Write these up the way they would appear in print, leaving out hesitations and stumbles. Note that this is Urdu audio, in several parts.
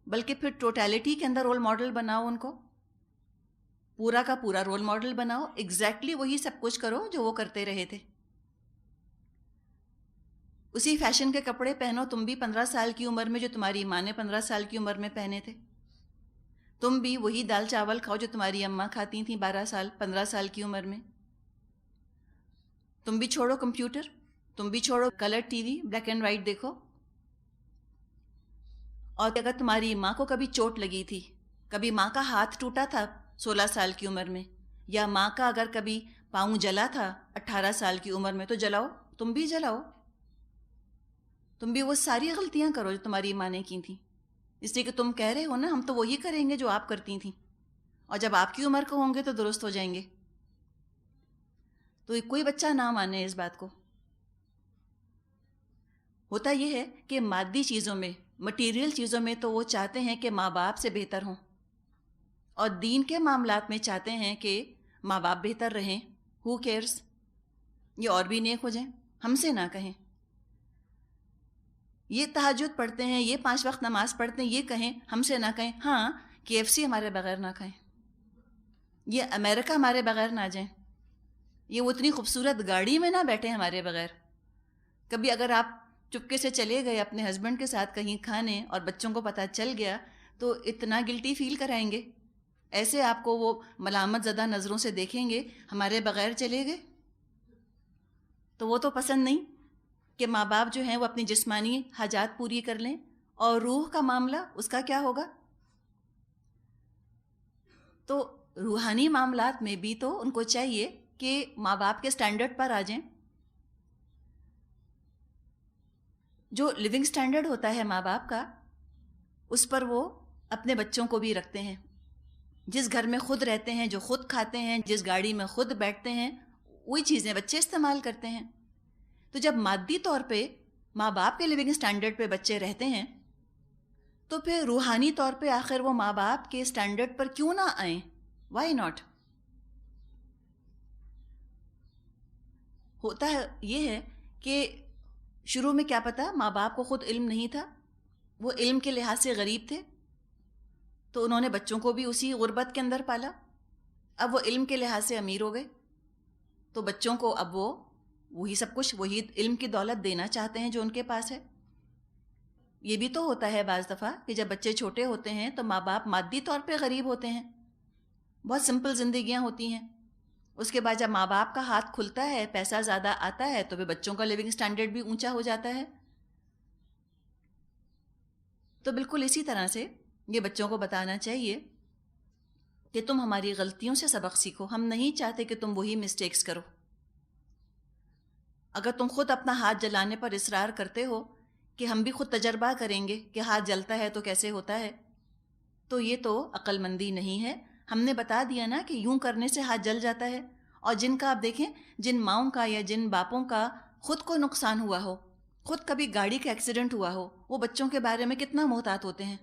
بلکہ پھر ٹوٹیلٹی کے اندر رول ماڈل بناؤ، ان کو پورا کا پورا رول ماڈل بناؤ، ایگزیکٹلی وہی سب کچھ کرو جو وہ کرتے رہے تھے. اسی فیشن کے کپڑے پہنو تم بھی 15 سال کی عمر میں جو تمہاری ماں نے 15 سال کی عمر میں پہنے تھے. تم بھی وہی دال چاول کھاؤ جو تمہاری اماں کھاتی تھیں 12 سال 15 سال کی عمر میں. تم بھی چھوڑو کمپیوٹر، تم بھی چھوڑو colour T V, black and white دیکھو. اور اگر تمہاری ماں کو کبھی چوٹ لگی تھی، کبھی ماں کا ہاتھ ٹوٹا تھا 16 سال کی عمر میں، یا ماں کا اگر کبھی پاؤں جلا تھا 18 سال کی عمر میں، تو جلاؤ، تم بھی جلاؤ. تم بھی وہ ساری غلطیاں کرو جو تمہاری ماں نے کی تھیں، اس لیے کہ تم کہہ رہے ہو نا ہم تو وہی کریں گے جو آپ کرتی تھیں، اور جب آپ کی عمر کو ہوں گے تو درست ہو جائیں گے. تو کوئی بچہ نہ مانے اس بات کو. ہوتا یہ ہے کہ مادی چیزوں میں، مٹیریل چیزوں میں تو وہ چاہتے ہیں کہ ماں باپ سے بہتر ہوں، اور دین کے معاملات میں چاہتے ہیں کہ ماں باپ بہتر رہیں. ہو کیئرس، یہ اور بھی نیک ہو جائیں، ہم سے نہ کہیں. یہ تہجد پڑھتے ہیں، یہ 5 وقت نماز پڑھتے ہیں، یہ کہیں ہم سے نہ کہیں ہاں KFC ہمارے بغیر نہ کھائیں، یہ امریکہ ہمارے بغیر نہ جائیں، یہ وہ اتنی خوبصورت گاڑی میں نہ بیٹھیں ہمارے بغیر. کبھی اگر آپ چپکے سے چلے گئے اپنے ہسبینڈ کے ساتھ کہیں کھانے اور بچوں کو پتہ چل گیا تو اتنا گلٹی فیل کرائیں گے، ایسے آپ کو وہ ملامت زدہ نظروں سے دیکھیں گے ہمارے بغیر چلے گئے. تو وہ تو پسند نہیں کہ ماں باپ جو ہیں وہ اپنی جسمانی حاجات پوری کر لیں، اور روح کا معاملہ اس کا کیا ہوگا. تو روحانی معاملات میں بھی تو ان کو چاہیے کہ ماں باپ کے سٹینڈرڈ پر آ جائیں. جو لیونگ سٹینڈرڈ ہوتا ہے ماں باپ کا، اس پر وہ اپنے بچوں کو بھی رکھتے ہیں. جس گھر میں خود رہتے ہیں، جو خود کھاتے ہیں، جس گاڑی میں خود بیٹھتے ہیں، وہی چیزیں بچے استعمال کرتے ہیں. تو جب مادی طور پہ ماں باپ کے لیونگ سٹینڈرڈ پہ بچے رہتے ہیں، تو پھر روحانی طور پہ آخر وہ ماں باپ کے سٹینڈرڈ پر کیوں نہ آئیں؟ Why not? ہوتا ہے یہ ہے کہ شروع میں کیا پتا ماں باپ کو خود علم نہیں تھا، وہ علم کے لحاظ سے غریب تھے، تو انہوں نے بچوں کو بھی اسی غربت کے اندر پالا. اب وہ علم کے لحاظ سے امیر ہو گئے تو بچوں کو اب وہ وہی سب کچھ، وہی علم کی دولت دینا چاہتے ہیں جو ان کے پاس ہے. یہ بھی تو ہوتا ہے بعض دفعہ کہ جب بچے چھوٹے ہوتے ہیں تو ماں باپ مادی طور پہ غریب ہوتے ہیں، بہت سمپل زندگیاں ہوتی ہیں. اس کے بعد جب ماں باپ کا ہاتھ کھلتا ہے، پیسہ زیادہ آتا ہے، تو پھر بچوں کا لیونگ سٹینڈرڈ بھی اونچا ہو جاتا ہے. تو بالکل اسی طرح سے یہ بچوں کو بتانا چاہیے کہ تم ہماری غلطیوں سے سبق سیکھو، ہم نہیں چاہتے کہ تم وہی مسٹیکس کرو. اگر تم خود اپنا ہاتھ جلانے پر اصرار کرتے ہو کہ ہم بھی خود تجربہ کریں گے کہ ہاتھ جلتا ہے تو کیسے ہوتا ہے، تو یہ تو عقل مندی نہیں ہے. ہم نے بتا دیا نا کہ یوں کرنے سے ہاتھ جل جاتا ہے. اور جن کا آپ دیکھیں، جن ماؤں کا یا جن باپوں کا خود کو نقصان ہوا ہو، خود کبھی گاڑی کا ایکسیڈنٹ ہوا ہو، وہ بچوں کے بارے میں کتنا محتاط ہوتے ہیں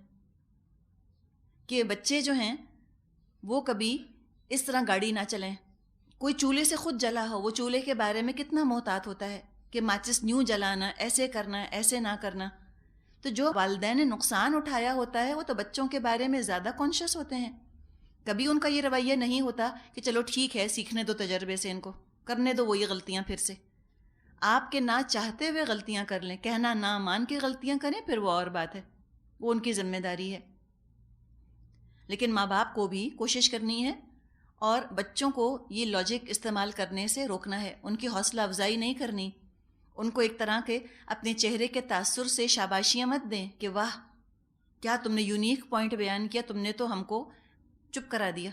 کہ بچے جو ہیں وہ کبھی اس طرح گاڑی نہ چلیں. کوئی چولہے سے خود جلا ہو، وہ چولہے کے بارے میں کتنا محتاط ہوتا ہے کہ ماچس نیوں جلانا، ایسے کرنا، ایسے نہ کرنا. تو جو والدین نے نقصان اٹھایا ہوتا ہے وہ تو بچوں کے بارے میں زیادہ کانشیس ہوتے ہیں. کبھی ان کا یہ رویہ نہیں ہوتا کہ چلو ٹھیک ہے سیکھنے دو تجربے سے، ان کو کرنے دو وہی غلطیاں پھر سے. آپ کے نہ چاہتے ہوئے غلطیاں کر لیں، کہنا نہ مان کے غلطیاں کریں، پھر وہ اور بات ہے، وہ ان کی ذمہ داری ہے. لیکن ماں باپ کو بھی کوشش کرنی ہے اور بچوں کو یہ لاجک استعمال کرنے سے روکنا ہے. ان کی حوصلہ افزائی نہیں کرنی، ان کو ایک طرح کے اپنے چہرے کے تاثر سے شاباشیاں مت دیں کہ واہ کیا تم نے یونیک پوائنٹ بیان کیا، تم نے تو ہم کو چپ کرا دیا.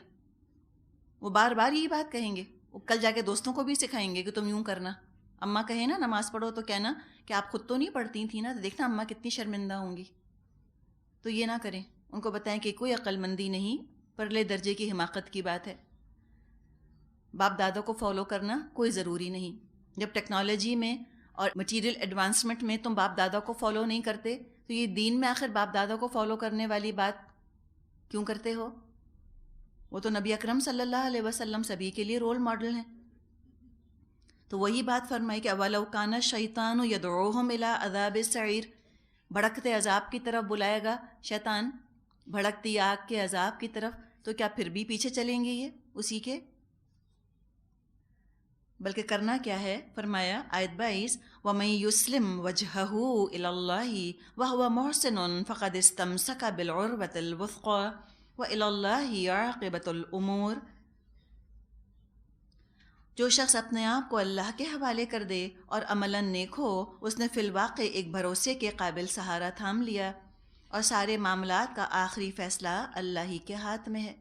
وہ بار بار یہی بات کہیں گے، وہ کل جا کے دوستوں کو بھی سکھائیں گے کہ تم یوں کرنا. اماں کہیں نا نماز پڑھو تو کہنا کہ آپ خود تو نہیں پڑھتی تھیں نا، تو دیکھنا اماں کتنی شرمندہ ہوں گی. تو یہ نہ کریں، ان کو بتائیں کہ کوئی عقل مندی نہیں، پرلے درجے کی حماقت کی بات ہے. باپ دادا کو فالو کرنا کوئی ضروری نہیں. جب ٹیکنالوجی میں اور مٹیریل ایڈوانسمنٹ میں تم باپ دادا کو فالو نہیں کرتے تو یہ دین میں آخر باپ دادا کو فالو کرنے والی بات کیوں کرتے ہو؟ وہ تو نبی اکرم صلی اللہ علیہ وسلم سبھی کے لیے رول ماڈل ہیں. تو وہی بات فرمائی کہ اولو کان الشیطان یدعوہم الی عذاب السعیر، بھڑکتے عذاب کی طرف بلائے گا شیطان بھڑکتی آگ کے عذاب کی طرف، تو کیا پھر بھی پیچھے چلیں گے یہ اسی کے؟ بلکہ کرنا کیا ہے؟ فرمایا آیت 22 وَمَن يُسْلِمْ وَجْهَهُ إِلَى اللَّهِ وَهُوَ مُحْسِنٌ فَقَدِ اسْتَمْسَكَ بِالْعُرْوَةِ الْوُثْقَىٰ وَإِلَى اللَّهِ عَاقِبَةُ الْأُمُورِ۔ جو شخص اپنے آپ کو اللہ کے حوالے کر دے اور عملاً نیک ہو، اس نے فی الواقع ایک بھروسے کے قابل سہارا تھام لیا، اور سارے معاملات کا آخری فیصلہ اللہ ہی کے ہاتھ میں ہے۔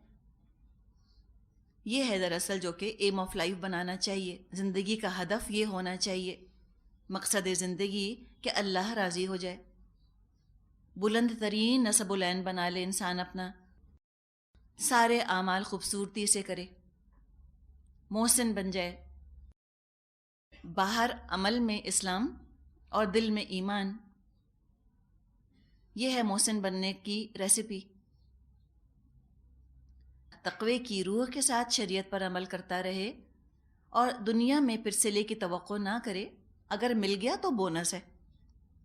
یہ ہے دراصل جو کہ ایم آف لائف بنانا چاہیے، زندگی کا ہدف یہ ہونا چاہیے، مقصد زندگی کہ اللہ راضی ہو جائے، بلند ترین نسب العین بنا لے انسان اپنا، سارے اعمال خوبصورتی سے کرے، محسن بن جائے، باہر عمل میں اسلام اور دل میں ایمان۔ یہ ہے محسن بننے کی ریسیپی۔ تقوی کی روح کے ساتھ شریعت پر عمل کرتا رہے اور دنیا میں پرسلے کی توقع نہ کرے۔ اگر مل گیا تو بونس ہے،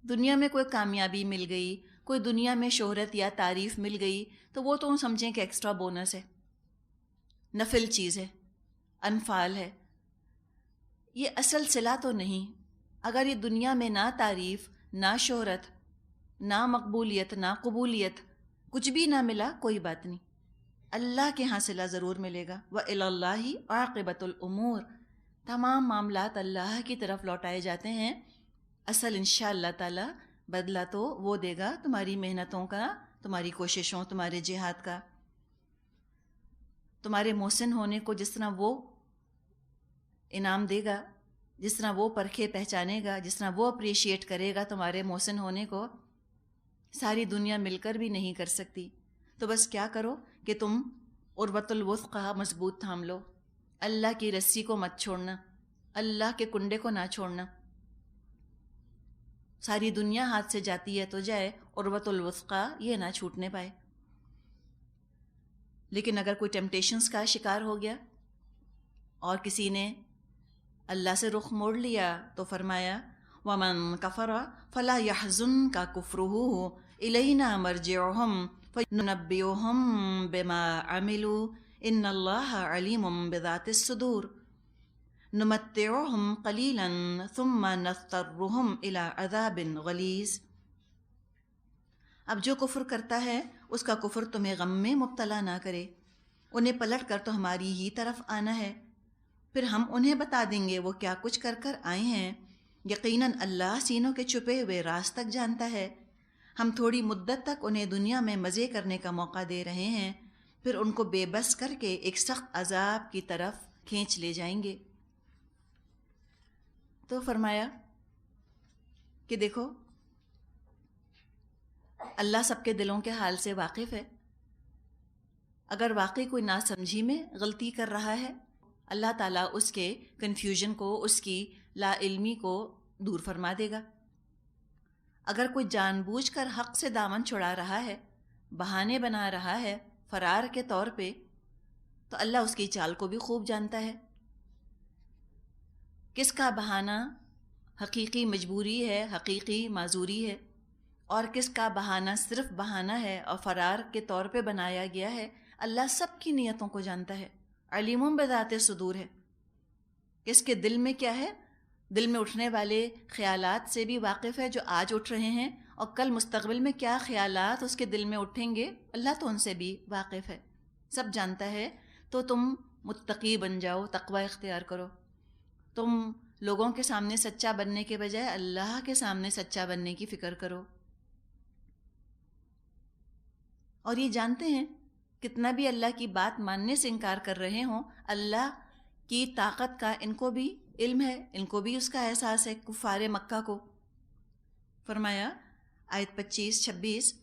دنیا میں کوئی کامیابی مل گئی، کوئی دنیا میں شہرت یا تعریف مل گئی تو وہ تو سمجھیں کہ ایکسٹرا بونس ہے، نفل چیز ہے، انفال ہے، یہ اصل صلہ تو نہیں۔ اگر یہ دنیا میں نہ تعریف، نہ شہرت، نہ مقبولیت، نہ قبولیت، کچھ بھی نہ ملا، کوئی بات نہیں، اللہ کے ہاں صلہ ضرور ملے گا۔ وَإِلَى اللَّهِ عَاقِبَةُ الْأُمُورِ، تمام معاملات اللہ کی طرف لوٹائے جاتے ہیں۔ اصل انشاءاللہ تعالی بدلہ تو وہ دے گا تمہاری محنتوں کا، تمہاری کوششوں، تمہارے جہاد کا، تمہارے محسن ہونے کو جس طرح وہ انعام دے گا، جس طرح وہ پرکھے پہچانے گا، جس طرح وہ اپریشیٹ کرے گا تمہارے محسن ہونے کو، ساری دنیا مل کر بھی نہیں کر سکتی۔ تو بس کیا کرو کہ تم عروۃ الوثقی مضبوط تھام لو، اللہ کی رسی کو مت چھوڑنا، اللہ کے کنڈے کو نہ چھوڑنا۔ ساری دنیا ہاتھ سے جاتی ہے تو جائے، عروۃ الوثقی یہ نہ چھوٹنے پائے۔ لیکن اگر کوئی ٹیمپٹیشنز کا شکار ہو گیا اور کسی نے اللہ سے رخ موڑ لیا تو فرمایا وَمَن كَفَرَ فَلَا يَحْزُنْكَ كُفْرُهُ إِلَيْنَا مَرْجِعُهُمْ فَنُنَبِّئُهُم بِمَا عَمِلُوا إِنَّ اللَّهَ عَلِيمٌ بِذَاتِ الصُّدُورِ نُمَتِّعُهُمْ قَلِيلًا ثُمَّ نَضْطَرُّهُمْ إِلَىٰ عَذَابٍ غَلِيظٍ۔ اب جو کفر کرتا ہے اس کا کفر تمہیں غم میں مبتلا نہ کرے، انہیں پلٹ کر تو ہماری ہی طرف آنا ہے، پھر ہم انہیں بتا دیں گے وہ کیا کچھ کر کر آئے ہیں۔ یقیناً اللہ سینوں کے چھپے ہوئے راز تک جانتا ہے۔ ہم تھوڑی مدت تک انہیں دنیا میں مزے کرنے کا موقع دے رہے ہیں، پھر ان کو بے بس کر کے ایک سخت عذاب کی طرف کھینچ لے جائیں گے۔ تو فرمایا کہ دیکھو اللہ سب کے دلوں کے حال سے واقف ہے، اگر واقعی کوئی ناسمجھی میں غلطی کر رہا ہے اللہ تعالیٰ اس کے کنفیوژن کو، اس کی لا علمی کو دور فرما دے گا۔ اگر کوئی جان بوجھ کر حق سے دامن چھڑا رہا ہے، بہانے بنا رہا ہے فرار کے طور پہ، تو اللہ اس کی چال کو بھی خوب جانتا ہے، کس کا بہانہ حقیقی مجبوری ہے، حقیقی معذوری ہے، اور کس کا بہانہ صرف بہانہ ہے اور فرار کے طور پہ بنایا گیا ہے۔ اللہ سب کی نیتوں کو جانتا ہے، علیم بذات صدور ہے، کس کے دل میں کیا ہے، دل میں اٹھنے والے خیالات سے بھی واقف ہے جو آج اٹھ رہے ہیں، اور کل مستقبل میں کیا خیالات اس کے دل میں اٹھیں گے اللہ تو ان سے بھی واقف ہے، سب جانتا ہے۔ تو تم متقی بن جاؤ، تقوی اختیار کرو، تم لوگوں کے سامنے سچا بننے کے بجائے اللہ کے سامنے سچا بننے کی فکر کرو، اور یہ جانتے ہیں کتنا بھی اللہ کی بات ماننے سے انکار کر رہے ہوں، اللہ کی طاقت کا ان کو بھی علم ہے، ان کو بھی اس کا احساس ہے، کفار مکہ کو۔ فرمایا آیت 25-26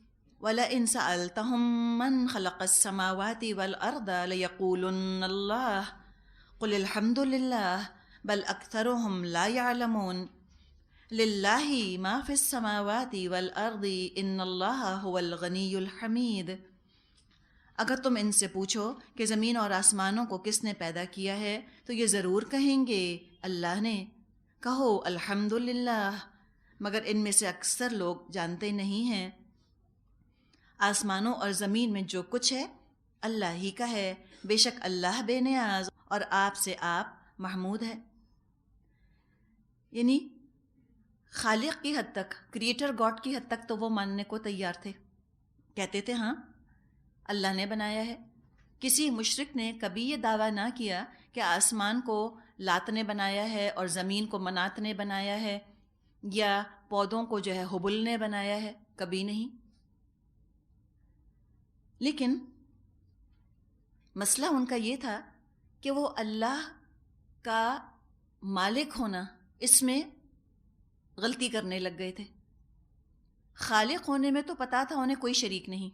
وَلَئِن سَأَلْتَهُم مَّنْ خَلَقَ السَّمَاوَاتِ وَالْأَرْضَ لَيَقُولُنَّ اللَّهُ قُلِ الْحَمْدُ لِلَّهِ بَلْ أَكْثَرُهُمْ لَا يَعْلَمُونَ لِلَّهِ مَا فِي السَّمَاوَاتِ وَالْأَرْضِ إِنَّ اللَّهَ هُوَ الْغَنِيُّ الْحَمِيدُ۔ اگر تم ان سے پوچھو کہ زمین اور آسمانوں کو کس نے پیدا کیا ہے تو یہ ضرور کہیں گے اللہ نے، کہو الحمدللہ، مگر ان میں سے اکثر لوگ جانتے نہیں ہیں۔ آسمانوں اور زمین میں جو کچھ ہے اللہ ہی کا ہے، بے شک اللہ بے نیاز اور آپ سے آپ محمود ہے۔ یعنی خالق کی حد تک، کریٹر گاڈ کی حد تک تو وہ ماننے کو تیار تھے، کہتے تھے ہاں اللہ نے بنایا ہے۔ کسی مشرک نے کبھی یہ دعویٰ نہ کیا کہ آسمان کو لات نے بنایا ہے اور زمین کو منات نے بنایا ہے یا پودوں کو جو ہے حبل نے بنایا ہے، کبھی نہیں۔ لیکن مسئلہ ان کا یہ تھا کہ وہ اللہ کا مالک ہونا اس میں غلطی کرنے لگ گئے تھے۔ خالق ہونے میں تو پتا تھا انہیں کوئی شریک نہیں۔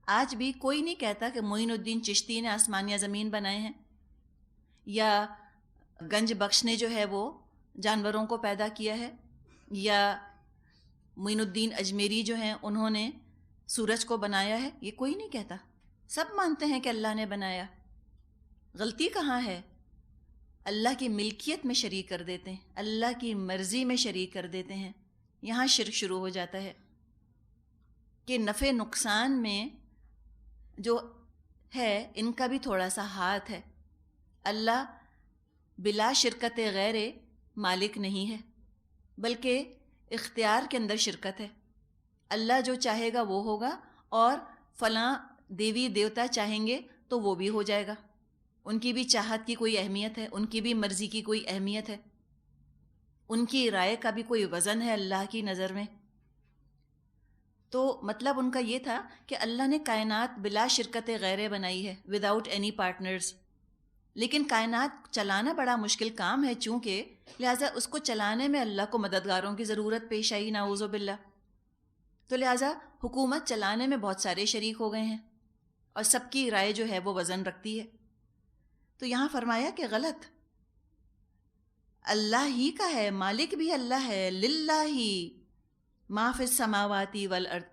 آج بھی کوئی نہیں کہتا کہ معین الدین چشتی نے آسمان یا زمین بنائے ہیں، یا گنج بخش نے جو ہے وہ جانوروں کو پیدا کیا ہے، یا معین الدین اجمیری جو ہیں انہوں نے سورج کو بنایا ہے۔ یہ کوئی نہیں کہتا، سب مانتے ہیں کہ اللہ نے بنایا۔ غلطی کہاں ہے؟ اللہ کی ملکیت میں شریک کر دیتے ہیں، اللہ کی مرضی میں شریک کر دیتے ہیں، یہاں شرک شروع ہو جاتا ہے کہ نفع نقصان میں جو ہے ان کا بھی تھوڑا سا ہاتھ ہے۔ اللہ بلا شرکت غیر مالک نہیں ہے، بلکہ اختیار کے اندر شرکت ہے۔ اللہ جو چاہے گا وہ ہوگا، اور فلاں دیوی دیوتا چاہیں گے تو وہ بھی ہو جائے گا۔ ان کی بھی چاہت کی کوئی اہمیت ہے، ان کی بھی مرضی کی کوئی اہمیت ہے، ان کی رائے کا بھی کوئی وزن ہے اللہ کی نظر میں۔ تو مطلب ان کا یہ تھا کہ اللہ نے کائنات بلا شرکت غیر بنائی ہے، وداؤٹ اینی پارٹنرز، لیکن کائنات چلانا بڑا مشکل کام ہے، چونکہ لہٰذا اس کو چلانے میں اللہ کو مددگاروں کی ضرورت پیش آئی، نعوذ باللہ۔ تو لہٰذا حکومت چلانے میں بہت سارے شریک ہو گئے ہیں، اور سب کی رائے جو ہے وہ وزن رکھتی ہے۔ تو یہاں فرمایا کہ غلط، اللہ ہی کا ہے، مالک بھی اللہ ہے، للہ ما فی السماوات والارض،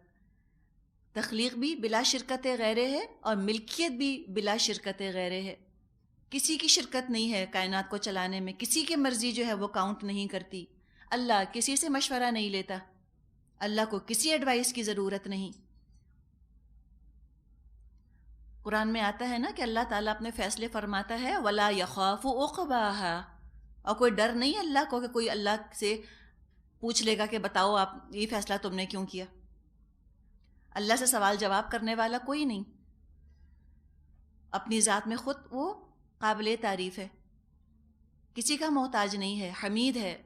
تخلیق بھی بلا شرکت غیر ہے اور ملکیت بھی بلا شرکت غیر ہے۔ کسی کی شرکت نہیں ہے کائنات کو چلانے میں، کسی کی مرضی جو ہے وہ کاؤنٹ نہیں کرتی، اللہ کسی سے مشورہ نہیں لیتا، اللہ کو کسی ایڈوائس کی ضرورت نہیں۔ قرآن میں آتا ہے نا کہ اللہ تعالیٰ اپنے فیصلے فرماتا ہے وَلَا يَخَافُ عُقْبَاهَا، اور کوئی ڈر نہیں اللہ کو کہ کوئی اللہ سے پوچھ لے گا کہ بتاؤ آپ یہ فیصلہ تم نے کیوں کیا۔ اللہ سے سوال جواب کرنے والا کوئی نہیں، اپنی ذات میں خود وہ قابل تعریف ہے، کسی کا محتاج نہیں ہے، حمید ہے،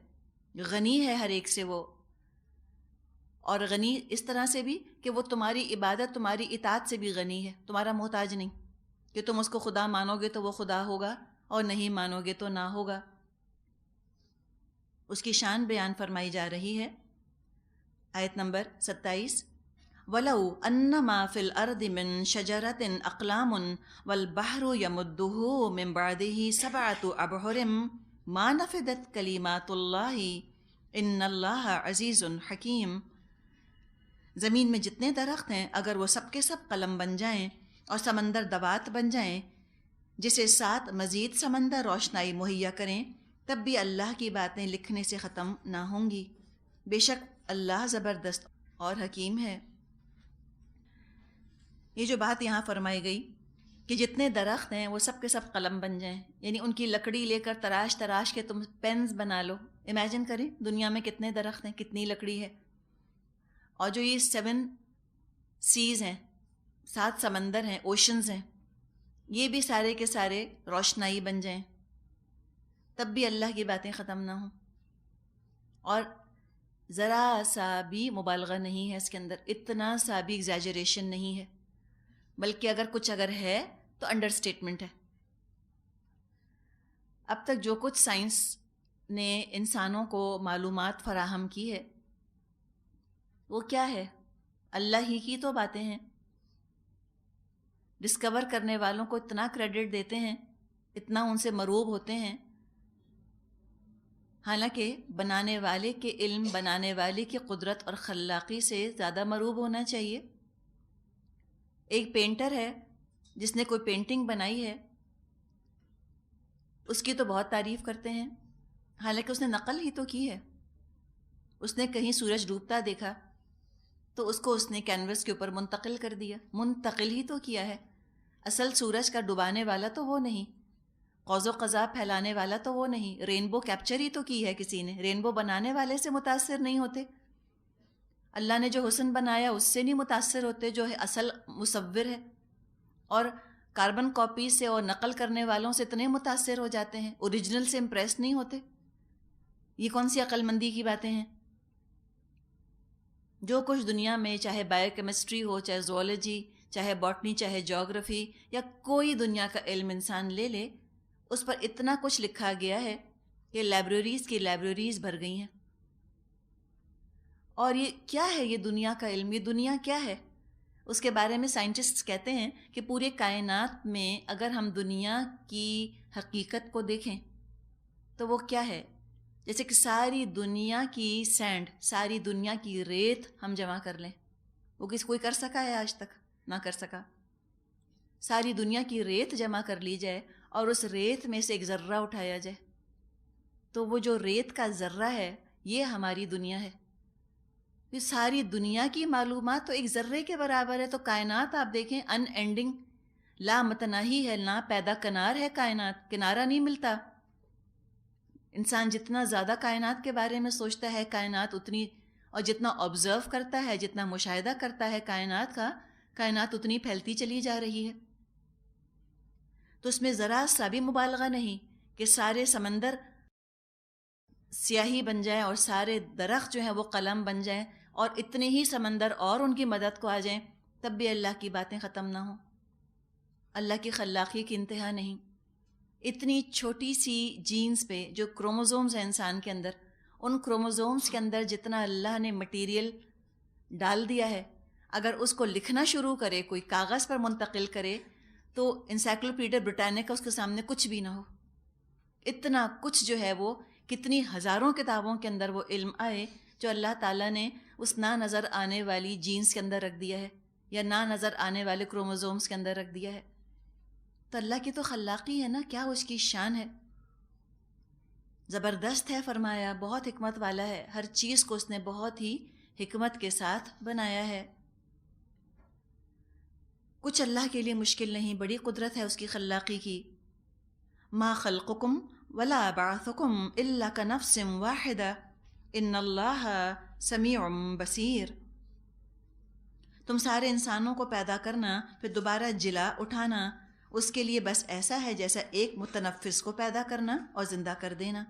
غنی ہے ہر ایک سے وہ، اور غنی اس طرح سے بھی کہ وہ تمہاری عبادت، تمہاری اطاعت سے بھی غنی ہے، تمہارا محتاج نہیں کہ تم اس کو خدا مانو گے تو وہ خدا ہوگا اور نہیں مانو گے تو نہ ہوگا۔ اس کی شان بیان فرمائی جا رہی ہے، آیت نمبر 27، وَلَوْ أَنَّ مَا فِي الْأَرْضِ مِن شَجَرَةٍ أَقْلَامٌ وَالْبَحْرُ يَمُدُّهُ مِن بَعْدِهِ سَبْعَةُ أَبْحُرٍ مَا نَفِدَتْ كَلِمَاتُ اللَّهِ إِنَّ اللَّهَ عَزِيزٌ حَكِيمٌ۔ زمین میں جتنے درخت ہیں اگر وہ سب کے سب قلم بن جائیں اور سمندر دوات بن جائیں جسے 7 مزید سمندر روشنائی مہیا کریں، تب بھی اللہ کی باتیں لکھنے سے ختم نہ ہوں گی، بے شک اللہ زبردست اور حکیم ہے۔ یہ جو بات یہاں فرمائی گئی کہ جتنے درخت ہیں وہ سب کے سب قلم بن جائیں، یعنی ان کی لکڑی لے کر تراش تراش کے تم پینز بنا لو۔ امیجن کریں دنیا میں کتنے درخت ہیں، کتنی لکڑی ہے، اور جو یہ 7 سیز ہیں، 7 سمندر ہیں، اوشنز ہیں، یہ بھی سارے کے سارے روشنائی بن جائیں، تب بھی اللہ کی باتیں ختم نہ ہوں۔ اور ذرا سا بھی مبالغہ نہیں ہے اس کے اندر، اتنا سا بھی ایگزیجریشن نہیں ہے، بلکہ اگر کچھ اگر ہے تو انڈر اسٹیٹمنٹ ہے۔ اب تک جو کچھ سائنس نے انسانوں کو معلومات فراہم کی ہے وہ کیا ہے؟ اللہ ہی کی تو باتیں ہیں۔ ڈسکور کرنے والوں کو اتنا کریڈٹ دیتے ہیں، اتنا ان سے مروب ہوتے ہیں، حالانکہ بنانے والے کے علم، بنانے والے کی قدرت اور خلاقی سے زیادہ مروب ہونا چاہیے۔ ایک پینٹر ہے جس نے کوئی پینٹنگ بنائی ہے، اس کی تو بہت تعریف کرتے ہیں، حالانکہ اس نے نقل ہی تو کی ہے۔ اس نے کہیں سورج ڈوبتا دیکھا تو اس کو اس نے کینوس کے اوپر منتقل کر دیا. منتقل ہی تو کیا ہے. اصل سورج کا ڈبانے والا تو وہ نہیں، قوس و قزح پھیلانے والا تو وہ نہیں. رینبو کیپچر ہی تو کی ہے کسی نے. رینبو بنانے والے سے متاثر نہیں ہوتے. اللہ نے جو حسن بنایا اس سے نہیں متاثر ہوتے جو ہے اصل مصور ہے. اور کاربن کاپی سے اور نقل کرنے والوں سے اتنے متاثر ہو جاتے ہیں، اوریجنل سے امپریس نہیں ہوتے. یہ کون سی عقل مندی کی باتیں ہیں؟ جو کچھ دنیا میں چاہے بایو کیمسٹری ہو، چاہے زوالوجی، چاہے باٹنی، چاہے جیوگرافی، یا کوئی دنیا کا علم انسان لے لے، اس پر اتنا کچھ لکھا گیا ہے کہ لائبریریز کی لائبریریز بھر گئی ہیں. اور یہ کیا ہے؟ یہ دنیا کا علم. یہ دنیا کیا ہے؟ اس کے بارے میں سائنٹسٹ کہتے ہیں کہ پورے کائنات میں اگر ہم دنیا کی حقیقت کو دیکھیں تو وہ کیا ہے؟ جیسے کہ ساری دنیا کی سینڈ، ساری دنیا کی ریت ہم جمع کر لیں. وہ کوئی کر سکا ہے آج تک؟ نہ کر سکا. ساری دنیا کی ریت جمع کر لی جائے اور اس ریت میں سے ایک ذرہ اٹھایا جائے تو وہ جو ریت کا ذرہ ہے یہ ہماری دنیا ہے. یہ ساری دنیا کی معلومات تو ایک ذرے کے برابر ہے. تو کائنات آپ دیکھیں ان اینڈنگ، لا متناہی ہے، نہ پیدا کنار ہے. کائنات کنارہ نہیں ملتا. انسان جتنا زیادہ کائنات کے بارے میں سوچتا ہے، کائنات اتنی، اور جتنا آبزرو کرتا ہے، جتنا مشاہدہ کرتا ہے کائنات کا، کائنات اتنی پھیلتی چلی جا رہی ہے. تو اس میں ذرا سا بھی مبالغہ نہیں کہ سارے سمندر سیاہی بن جائیں اور سارے درخت جو ہیں وہ قلم بن جائیں اور اتنے ہی سمندر اور ان کی مدد کو آ جائیں، تب بھی اللہ کی باتیں ختم نہ ہوں. اللہ کی خلاقی کی انتہا نہیں. اتنی چھوٹی سی جینز پہ جو کروموزومز ہیں انسان کے اندر، ان کروموزومز کے اندر جتنا اللہ نے مٹیریل ڈال دیا ہے، اگر اس کو لکھنا شروع کرے، کوئی کاغذ پر منتقل کرے، تو انسائکلوپیڈیا برٹانیکا اس کے سامنے کچھ بھی نہ ہو. اتنا کچھ جو ہے وہ کتنی ہزاروں کتابوں کے اندر وہ علم آئے جو اللہ تعالیٰ نے اس نا نظر آنے والی جینز کے اندر رکھ دیا ہے، یا نا نظر آنے والے کروموزومز کے اندر رکھ دیا ہے. تو اللہ کی تو خلاقی ہے نا، کیا اس کی شان ہے. زبردست ہے، فرمایا بہت حکمت والا ہے. ہر چیز کو اس نے بہت ہی حکمت کے ساتھ بنایا ہے. کچھ اللہ کے لیے مشکل نہیں، بڑی قدرت ہے اس کی خلاقی کی. ما خلقکم ولا بعثکم الا کنفس واحدہ ان اللہ سمیع بصیر. تم سارے انسانوں کو پیدا کرنا پھر دوبارہ جلا اٹھانا، اس کے لیے بس ایسا ہے جیسا ایک متنفس کو پیدا کرنا اور زندہ کر دینا.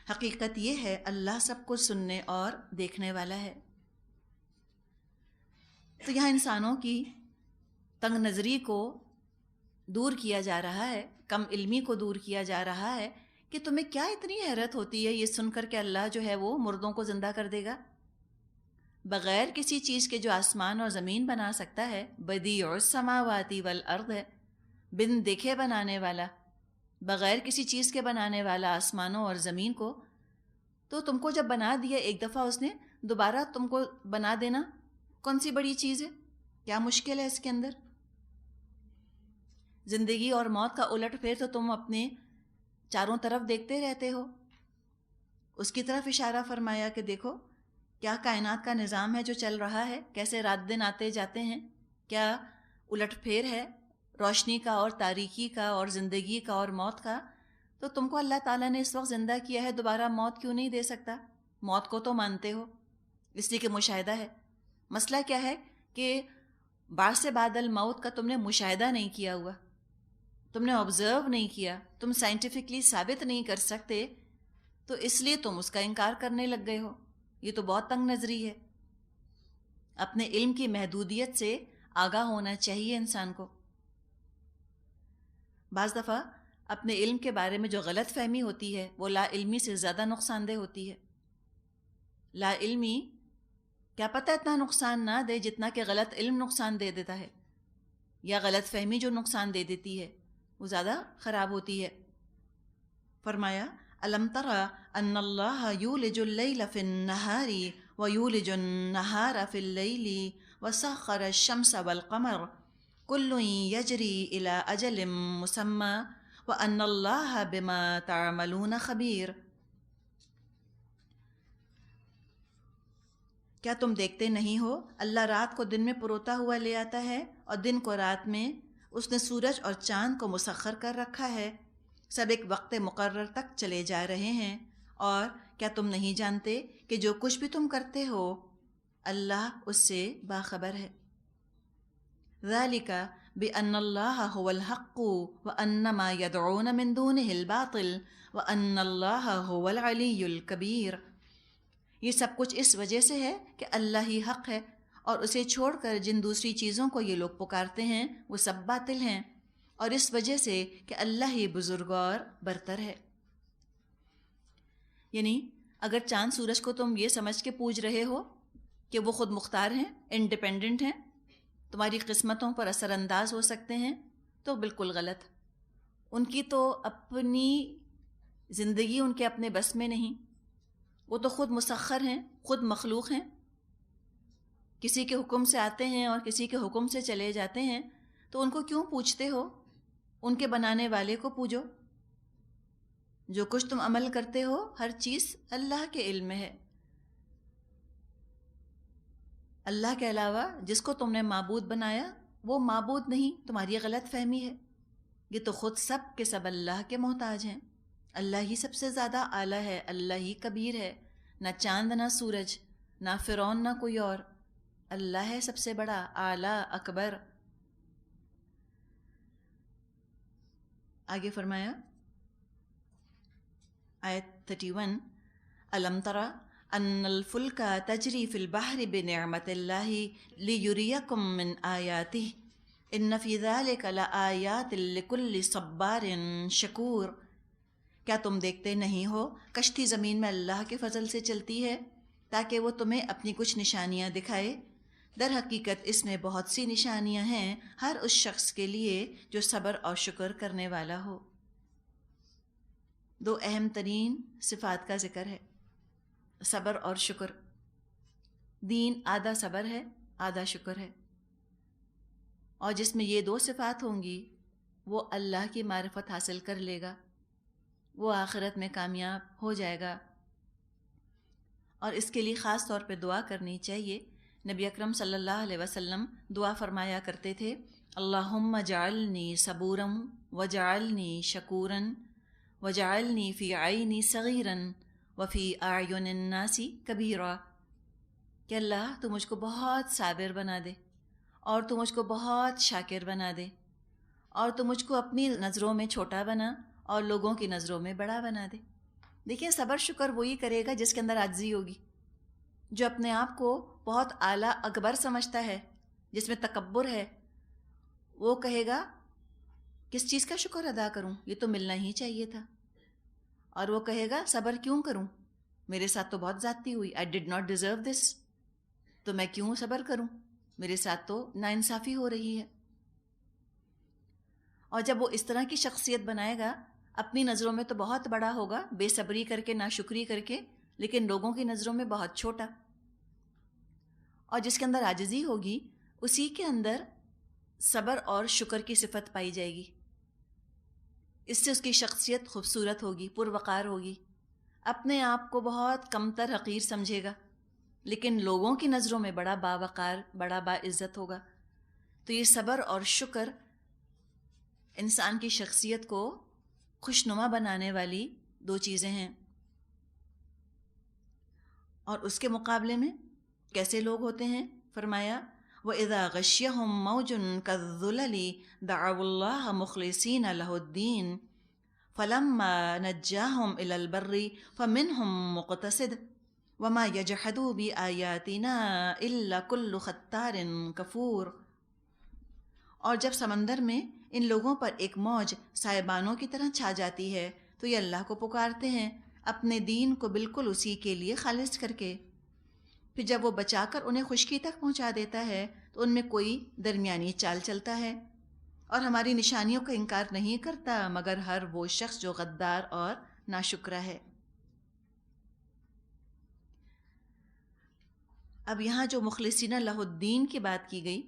حقیقت یہ ہے اللہ سب کچھ سننے اور دیکھنے والا ہے. تو یہاں انسانوں کی تنگ نظری کو دور کیا جا رہا ہے، کم علمی کو دور کیا جا رہا ہے کہ تمہیں کیا اتنی حیرت ہوتی ہے یہ سن کر کہ اللہ جو ہے وہ مردوں کو زندہ کر دے گا. بغیر کسی چیز کے جو آسمان اور زمین بنا سکتا ہے، بدیع السماوات والارض ہے، بن دیکھے بنانے والا، بغیر کسی چیز کے بنانے والا آسمانوں اور زمین کو. تو تم کو جب بنا دیا ایک دفعہ اس نے، دوبارہ تم کو بنا دینا کون سی بڑی چیز ہے؟ کیا مشکل ہے اس کے اندر؟ زندگی اور موت کا الٹ پھیر تو تم اپنے چاروں طرف دیکھتے رہتے ہو. اس کی طرف اشارہ فرمایا کہ دیکھو کیا کائنات کا نظام ہے جو چل رہا ہے، کیسے رات دن آتے جاتے ہیں، کیا الٹ پھیر ہے روشنی کا اور تاریکی کا اور زندگی کا اور موت کا. تو تم کو اللہ تعالیٰ نے اس وقت زندہ کیا ہے، دوبارہ موت کیوں نہیں دے سکتا؟ موت کو تو مانتے ہو، اس لیے کہ مشاہدہ ہے. مسئلہ کیا ہے کہ بعد سے بعد الموت کا تم نے مشاہدہ نہیں کیا ہوا، تم نے آبزرو نہیں کیا، تم سائنٹیفکلی ثابت نہیں کر سکتے، تو اس لیے تم اس کا انکار کرنے لگ گئے ہو. یہ تو بہت تنگ نظری ہے. اپنے علم کی محدودیت سے آگاہ ہونا چاہیے انسان کو. بعض دفعہ اپنے علم کے بارے میں جو غلط فہمی ہوتی ہے وہ لا علمی سے زیادہ نقصان دہ ہوتی ہے. لا علمی کیا پتہ اتنا نقصان نہ دے جتنا کہ غلط علم نقصان دے دیتا ہے، یا غلط فہمی جو نقصان دے دیتی ہے وہ زیادہ خراب ہوتی ہے. فرمایا الم تری ان اللہ یولج اللیل فی النہار ویولج النہار فی اللیل وسخر الشمس والقمر کل یجری الی اجل مسمی وان اللہ بما تعملون خبیر. کیا تم دیکھتے نہیں ہو اللہ رات کو دن میں پروتا ہوا لے آتا ہے اور دن کو رات میں؟ اس نے سورج اور چاند کو مسخر کر رکھا ہے، سب ایک وقت مقرر تک چلے جا رہے ہیں۔ اور کیا تم نہیں جانتے کہ جو کچھ بھی تم کرتے ہو اللہ اس سے باخبر ہے؟ ذالک بأن اللہ هو الحق وأن ما يدعون من دونه الباطل وأن اللہ هو العلی الکبیر۔ یہ سب کچھ اس وجہ سے ہے کہ اللہ ہی حق ہے، اور اسے چھوڑ کر جن دوسری چیزوں کو یہ لوگ پکارتے ہیں وہ سب باطل ہیں، اور اس وجہ سے کہ اللہ ہی بزرگ اور برتر ہے۔ یعنی اگر چاند سورج کو تم یہ سمجھ کے پوج رہے ہو کہ وہ خود مختار ہیں، انڈیپینڈنٹ ہیں، تمہاری قسمتوں پر اثر انداز ہو سکتے ہیں، تو بالکل غلط۔ ان کی تو اپنی زندگی ان کے اپنے بس میں نہیں، وہ تو خود مسخر ہیں، خود مخلوق ہیں، کسی کے حکم سے آتے ہیں اور کسی کے حکم سے چلے جاتے ہیں، تو ان کو کیوں پوچھتے ہو؟ ان کے بنانے والے کو پوجو۔ جو کچھ تم عمل کرتے ہو ہر چیز اللہ کے علم میں ہے۔ اللہ کے علاوہ جس کو تم نے معبود بنایا وہ معبود نہیں، تمہاری غلط فہمی ہے۔ یہ تو خود سب کے سب اللہ کے محتاج ہیں۔ اللہ ہی سب سے زیادہ اعلیٰ ہے، اللہ ہی کبیر ہے، نہ چاند نہ سورج نہ فرعون نہ کوئی اور، اللہ ہے سب سے بڑا، اعلیٰ، اکبر۔ آگے فرمایا آیت 31، الم تری ان الفلک تجری فی البحر بنعمت اللہ لیریکم من آیاتہ ان فی ذلک لآیات لکل صبار شکور۔ کیا تم دیکھتے نہیں ہو کشتی زمین میں اللہ کے فضل سے چلتی ہے تاکہ وہ تمہیں اپنی کچھ نشانیاں دکھائے؟ در حقیقت اس میں بہت سی نشانیاں ہیں ہر اس شخص کے لیے جو صبر اور شکر کرنے والا ہو۔ دو اہم ترین صفات کا ذکر ہے، صبر اور شکر۔ دین آدھا صبر ہے، آدھا شکر ہے، اور جس میں یہ دو صفات ہوں گی وہ اللہ کی معرفت حاصل کر لے گا، وہ آخرت میں کامیاب ہو جائے گا۔ اور اس کے لیے خاص طور پہ دعا کرنی چاہیے۔ نبی اکرم صلی اللہ علیہ وسلم دعا فرمایا کرتے تھے، اللہم جعلنی صبورا وجعلنی شکورا وجعلنی فی عینی صغیرا وفی اعین الناس کبیرا، کہ اللہ تو مجھ کو بہت صابر بنا دے، اور تو مجھ کو بہت شاکر بنا دے، اور تو مجھ کو اپنی نظروں میں چھوٹا بنا اور لوگوں کی نظروں میں بڑا بنا دے۔ دیکھیے صبر شکر وہی کرے گا جس کے اندر عاجزی ہوگی، جو اپنے آپ کو بہت اعلیٰ اکبر سمجھتا ہے، جس میں تکبر ہے، وہ کہے گا کس چیز کا شکر ادا کروں، یہ تو ملنا ہی چاہیے تھا۔ اور وہ کہے گا صبر کیوں کروں، میرے ساتھ تو بہت زیادتی ہوئی، I did not deserve this، تو میں کیوں صبر کروں، میرے ساتھ تو ناانصافی ہو رہی ہے۔ اور جب وہ اس طرح کی شخصیت بنائے گا، اپنی نظروں میں تو بہت بڑا ہوگا، بے صبری کر کے، ناشکری کر کے، لیکن لوگوں کی نظروں میں بہت چھوٹا۔ اور جس کے اندر عاجزی ہوگی اسی کے اندر صبر اور شکر کی صفت پائی جائے گی۔ اس سے اس کی شخصیت خوبصورت ہوگی، پروقار ہوگی، اپنے آپ کو بہت کمتر حقیر سمجھے گا، لیکن لوگوں کی نظروں میں بڑا باوقار، بڑا باعزت ہوگا۔ تو یہ صبر اور شکر انسان کی شخصیت کو خوشنما بنانے والی دو چیزیں ہیں۔ اور اس کے مقابلے میں کیسے لوگ ہوتے ہیں؟ فرمایا وَإِذَا غَشِّيَهُم مَّوْجٌ كَالظُّلَلِ دَعَوُا اللَّهَ مُخْلِصِينَ لَهُ الدِّينَ فَلَمَّا نَجَّاهُمْ إِلَى الْبَرِّ فَمِنْهُم مُّقْتَصِدٌ وَمَا يَجْحَدُ بِآيَاتِنَا إِلَّا كُلُّ خَتَّارٍ كَفُورٍ۔ اور جب سمندر میں ان لوگوں پر ایک موج سائبانوں کی طرح چھا جاتی ہے تو یہ اللہ کو پکارتے ہیں اپنے دین کو بالکل اسی کے لیے خالص کر کے، پھر جب وہ بچا کر انہیں خشکی تک پہنچا دیتا ہے تو ان میں کوئی درمیانی چال چلتا ہے، اور ہماری نشانیوں کا انکار نہیں کرتا مگر ہر وہ شخص جو غدار اور ناشکرا ہے۔ اب یہاں جو مخلصین لہ الدین کی بات کی گئی،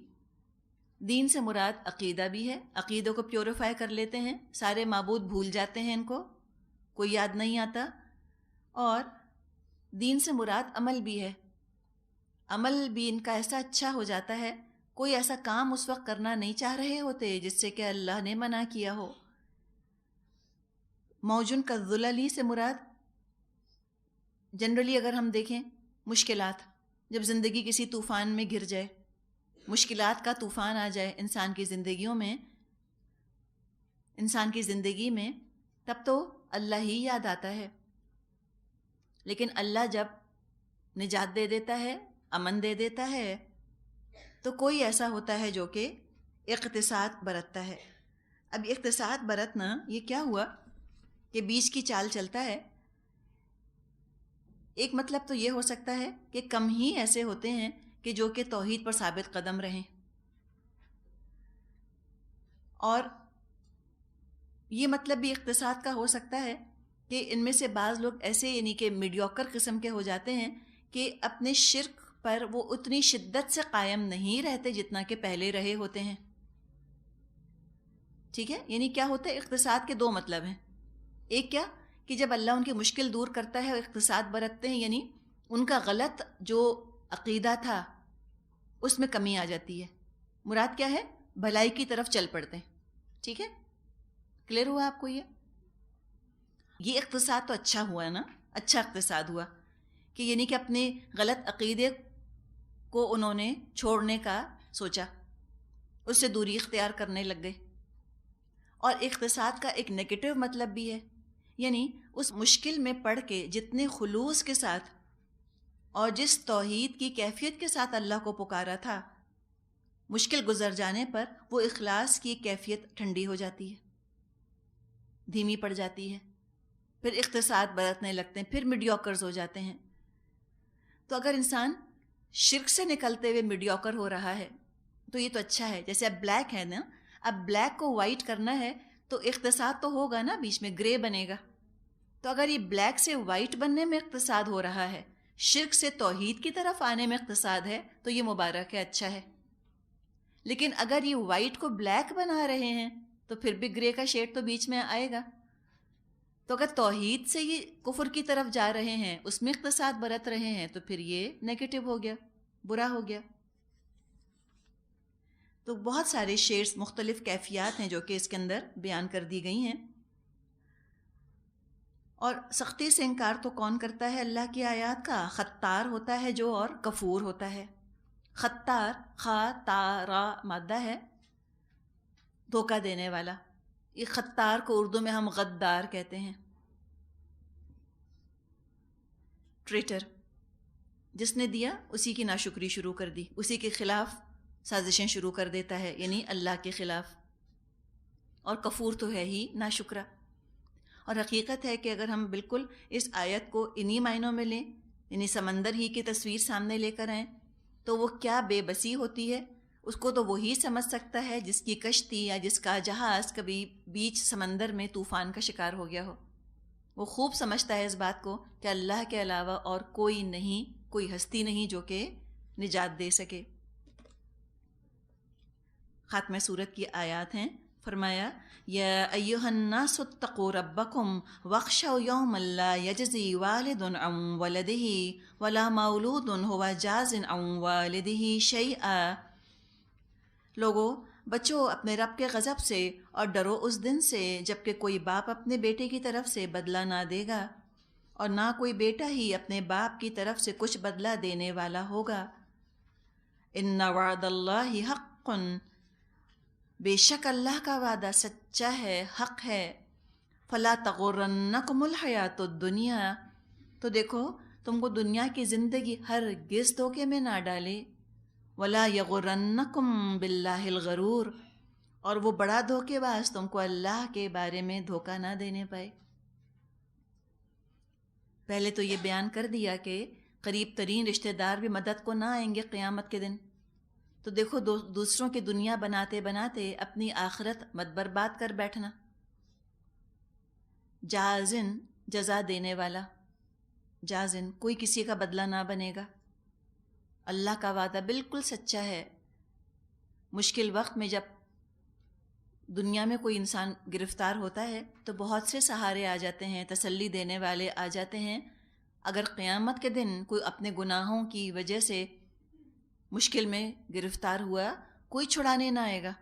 دین سے مراد عقیدہ بھی ہے، عقیدوں کو پیوریفائی کر لیتے ہیں، سارے معبود بھول جاتے ہیں، ان کو کوئی یاد نہیں آتا، اور دین سے مراد عمل بھی ہے۔ عمل بھی ان کا ایسا اچھا ہو جاتا ہے، کوئی ایسا کام اس وقت کرنا نہیں چاہ رہے ہوتے جس سے کہ اللہ نے منع کیا ہو۔ موجن کا ذللی سے مراد جنرلی اگر ہم دیکھیں مشکلات، جب زندگی کسی طوفان میں گر جائے، مشکلات کا طوفان آ جائے انسان کی زندگی میں، تب تو اللہ ہی یاد آتا ہے۔ لیکن اللہ جب نجات دے دیتا ہے، امن دے دیتا ہے، تو کوئی ایسا ہوتا ہے جو کہ اقتصاد برتتا ہے۔ اب اقتصاد برتنا یہ کیا ہوا کہ بیچ کی چال چلتا ہے۔ ایک مطلب تو یہ ہو سکتا ہے کہ کم ہی ایسے ہوتے ہیں کہ جو کہ توحید پر ثابت قدم رہیں، اور یہ مطلب بھی اقتصاد کا ہو سکتا ہے کہ ان میں سے بعض لوگ ایسے یعنی کہ میڈیوکر قسم کے ہو جاتے ہیں کہ اپنے شرک پر وہ اتنی شدت سے قائم نہیں رہتے جتنا کہ پہلے رہے ہوتے ہیں۔ ٹھیک ہے، یعنی کیا ہوتا ہے، اقتصاد کے دو مطلب ہیں۔ ایک کیا کہ جب اللہ ان کی مشکل دور کرتا ہے اور اقتصاد برتتے ہیں، یعنی ان کا غلط جو عقیدہ تھا اس میں کمی آ جاتی ہے۔ مراد کیا ہے، بھلائی کی طرف چل پڑتے ہیں۔ ٹھیک ہے، کلیئر ہوا آپ کو؟ یہ اقتصاد تو اچھا ہوا نا، اچھا اقتصاد ہوا کہ یعنی کہ اپنے غلط عقیدے کو انہوں نے چھوڑنے کا سوچا، اس سے دوری اختیار کرنے لگ گئے۔ اور اقتصاد کا ایک نیگیٹو مطلب بھی ہے، یعنی اس مشکل میں پڑھ کے جتنے خلوص کے ساتھ اور جس توحید کی کیفیت کے ساتھ اللہ کو پکارا تھا، مشکل گزر جانے پر وہ اخلاص کی کیفیت ٹھنڈی ہو جاتی ہے، دھیمی پڑ جاتی ہے، پھر اقتصاد برتنے لگتے ہیں، پھر میڈیوکرز ہو جاتے ہیں۔ تو اگر انسان شرک سے نکلتے ہوئے میڈیوکر ہو رہا ہے تو یہ تو اچھا ہے۔ جیسے اب بلیک ہے نا، اب بلیک کو وائٹ کرنا ہے تو اقتصاد تو ہوگا نا، بیچ میں گرے بنے گا۔ تو اگر یہ بلیک سے وائٹ بننے میں اقتصاد ہو رہا ہے، شرک سے توحید کی طرف آنے میں اقتصاد ہے، تو یہ مبارک ہے، اچھا ہے۔ لیکن اگر یہ وائٹ کو بلیک بنا رہے ہیں تو پھر بھی گرے کا شیڈ تو بیچ میں آئے گا۔ تو اگر توحید سے یہ کفر کی طرف جا رہے ہیں، اس میں اقتصاد برت رہے ہیں، تو پھر یہ نیگیٹو ہو گیا، برا ہو گیا۔ تو بہت سارے شیڈز، مختلف کیفیات ہیں جو کہ اس کے اندر بیان کر دی گئی ہیں۔ اور سختی سے انکار تو کون کرتا ہے اللہ کی آیات کا؟ خطار ہوتا ہے جو، اور کفور ہوتا ہے۔ خطار، خا تا را مادہ ہے، دھوکہ دینے والا۔ یہ خطار کو اردو میں ہم غدار کہتے ہیں، ٹریٹر۔ جس نے دیا اسی کی ناشکری شروع کر دی، اسی کے خلاف سازشیں شروع کر دیتا ہے، یعنی اللہ کے خلاف۔ اور کفور تو ہے ہی ناشکرا۔ اور حقیقت ہے کہ اگر ہم بالکل اس آیت کو انہی معنوں میں لیں، یعنی سمندر ہی کی تصویر سامنے لے کر آئیں، تو وہ کیا بے بسی ہوتی ہے، اس کو تو وہی سمجھ سکتا ہے جس کی کشتی یا جس کا جہاز کبھی بیچ سمندر میں طوفان کا شکار ہو گیا ہو۔ وہ خوب سمجھتا ہے اس بات کو کہ اللہ کے علاوہ اور کوئی نہیں، کوئی ہستی نہیں جو کہ نجات دے سکے۔ خاتمہ سورت کی آیات ہیں۔ فرمایا یا ایھا الناس اتقوا ربکم واخشوا یوما لا یجزی والد عن ولدہ ولا مولود هو جاز عن والدہ شیئا۔ لوگو، بچو اپنے رب کے غضب سے اور ڈرو اس دن سے جب کہ کوئی باپ اپنے بیٹے کی طرف سے بدلہ نہ دے گا، اور نہ کوئی بیٹا ہی اپنے باپ کی طرف سے کچھ بدلہ دینے والا ہوگا۔ ان وعد اللہ حق، بے شک اللہ کا وعدہ سچا ہے، حق ہے۔ فلا تغرنکم الحیات الدنیا، تو دیکھو تم کو دنیا کی زندگی ہرگز دھوکے میں نہ ڈالے۔ ولا یغرنکم باللہ الغرور، اور وہ بڑا دھوکے باز تم کو اللہ کے بارے میں دھوکہ نہ دینے پائے۔ پہلے تو یہ بیان کر دیا کہ قریب ترین رشتہ دار بھی مدد کو نہ آئیں گے قیامت کے دن۔ تو دیکھو دوسروں کی دنیا بناتے بناتے اپنی آخرت مت برباد کر بیٹھنا۔ جازن، جزا دینے والا، جازن، کوئی کسی کا بدلہ نہ بنے گا۔ اللہ کا وعدہ بالکل سچا ہے۔ مشکل وقت میں جب دنیا میں کوئی انسان گرفتار ہوتا ہے تو بہت سے سہارے آ جاتے ہیں، تسلی دینے والے آ جاتے ہیں۔ اگر قیامت کے دن کوئی اپنے گناہوں کی وجہ سے مشکل میں گرفتار ہوا، کوئی چھڑانے نہ آئے گا۔